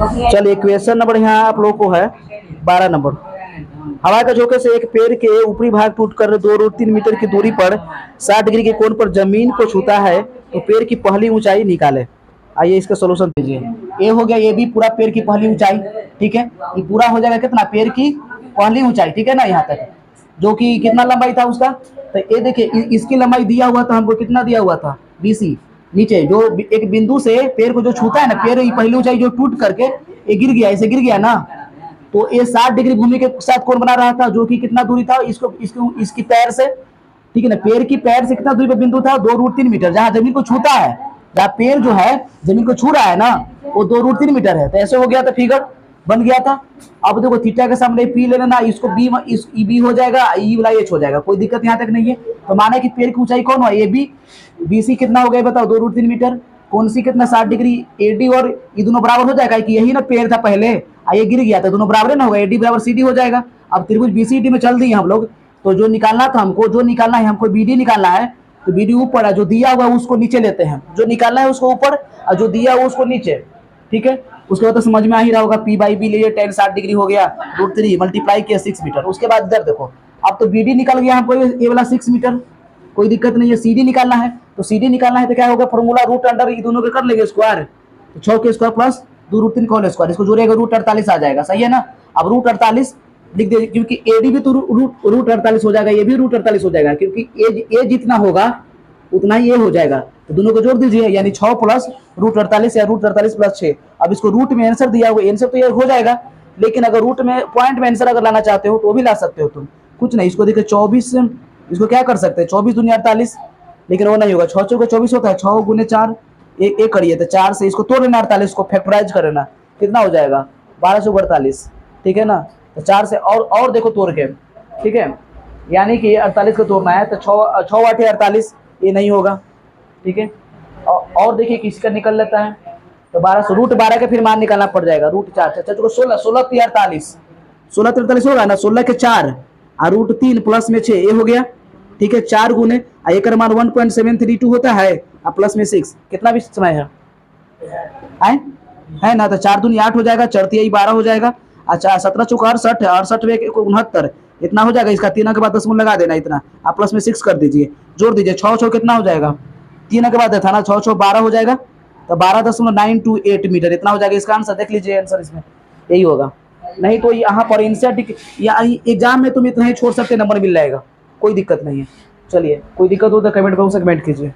चलिए question number यहाँ आप लोग को है 12 नंबर। हवा के झोंके से एक पेड़ के ऊपरी भाग टूटकर 2-3 मीटर की दूरी पर 60 डिग्री के कोण पर जमीन को छूता है तो पेड़ की पहली ऊंचाई निकाले। आइए इसका सोल्यूशन दीजिए। ए हो गया, ये भी पूरा पेड़ की पहली ऊंचाई, ठीक है। ये पूरा हो जाएगा कितना, पेड़ की पहली ऊंचाई, ठीक है ना, यहाँ तक, जो कि कितना लंबाई था उसका। तो ये देखिए इसकी लंबाई दिया हुआ था हमको, कितना दिया हुआ था, BC। नीचे जो एक बिंदु से पेड़ को जो छूता है ना, पेड़ की पहली ऊंचाई जो टूट करके ये गिर गया, ऐसे गिर गया ना, तो ये 60 डिग्री भूमि के साथ कोण बना रहा था, जो कि कितना दूरी था इसकी पैर से, ठीक है ना। पेड़ की पैर से कितना दूरी पर बिंदु था, 2√3 मीटर। जहां जमीन को छूता है, जहां पेड़ जो है जमीन को छू रहा है ना, वो 2√3 मीटर है। तो ऐसे हो गया था, फिगर बन गया था। अब देखो थीटा के सामने पी ले लेना, इसको बी हो जाएगा, ई वाला एच हो जाएगा, कोई दिक्कत यहाँ तक नहीं है। तो माना कि पेड़ की ऊंचाई कौन हुआ, ए बी, BC कितना हो गया बताओ, 2√3 मीटर। कौन सी कितना, 60 डिग्री। AD और ये दोनों बराबर हो जाएगा कि यही ना पेड़ था पहले, ये गिर गया था, दोनों बराबर ना होगा, AD बराबर CD हो जाएगा। अब त्रिभुज BCD में चल दिए हम लोग। तो जो निकालना था हमको, जो निकालना है हमको, BD निकालना है, तो BD ऊपर है, जो दिया हुआ उसको नीचे लेते हैं, जो निकालना है उसको ऊपर और जो दिया हुआ उसको नीचे, ठीक है। उसके बाद तो समझ में आ ही रहा होगा, P/B लिए tan 60 डिग्री हो गया, √3 मल्टीप्लाई किया 6 मीटर। उसके बाद इधर देखो, अब तो BD निकल गया हमको, ये वाला 6 मीटर, कोई दिक्कत नहीं है। CD निकालना है, तो CD निकालना है तो क्या होगा, फॉर्मूला रूट अंडर ये दोनों के कर लेंगे स्क्वायर, तो 6 के स्क्वायर प्लस 2√3 का होल स्क्वायर, इसको जोड़ेगा √48 आ जाएगा, सही है ना। अब √48 लिख दे, क्योंकि AD भी तो √48 हो जाएगा, ये भी √48 हो जाएगा, क्योंकि ए जितना होगा उतना ही ये हो जाएगा। तो दोनों को जोड़ दीजिए, यानी 6 प्लस √48 या √48 प्लस 6। अब इसको रूट में आंसर दिया हुआ, आंसर तो ये हो जाएगा, लेकिन अगर रूट में पॉइंट में आंसर अगर लाना चाहते हो तो वो भी ला सकते हो तुम, कुछ नहीं। इसको देखिए 24, इसको क्या कर सकते हैं, 24 दूनी 48, लेकिन वो नहीं होगा, 6 चौके 24 होता है, 6 गुने 4 एक करिए, तो 4 से इसको तोड़ लेना, 48 को फैक्टराइज कर लेना, कितना हो जाएगा 1248, ठीक है ना। तो 4 से और देखो तोड़ के, ठीक है, यानी कि 48 को तोड़ना है, तो 6 8 48, ये नहीं होगा, ठीक है। और देखिए किसका निकल लेता है, तो 1200 √12 के फिर मान निकालना पड़ जाएगा, √4 चलो 16 48 होगा ना, 16 के 4 और √3 प्लस में 6, ये हो गया, ठीक है। 4 गुने एक मान 1.732 होता है, और प्लस में 6, कितना भी समय है ना, तो 4 दूनी 8 हो जाएगा, 4 3 12 हो जाएगा, अच्छा 17 चौका 68, 68 में 69, इतना हो जाएगा। इसका 3 के बाद 10 लगा देना, इतना आप प्लस में 6 कर दीजिए, जोड़ दीजिए, 6 6 कितना हो जाएगा, 3 के बाद था ना, 6 6 12 हो जाएगा, तो 12.928 मीटर, इतना हो जाएगा। इसका आंसर देख लीजिए, आंसर इसमें यही होगा। नहीं तो यहाँ पर इंसर्ट या एग्जाम में तुम इतना ही छोड़ सकते, नंबर मिल जाएगा, कोई दिक्कत नहीं है। चलिए कोई दिक्कत हो तो कमेंट बॉक्स में कमेंट कीजिए।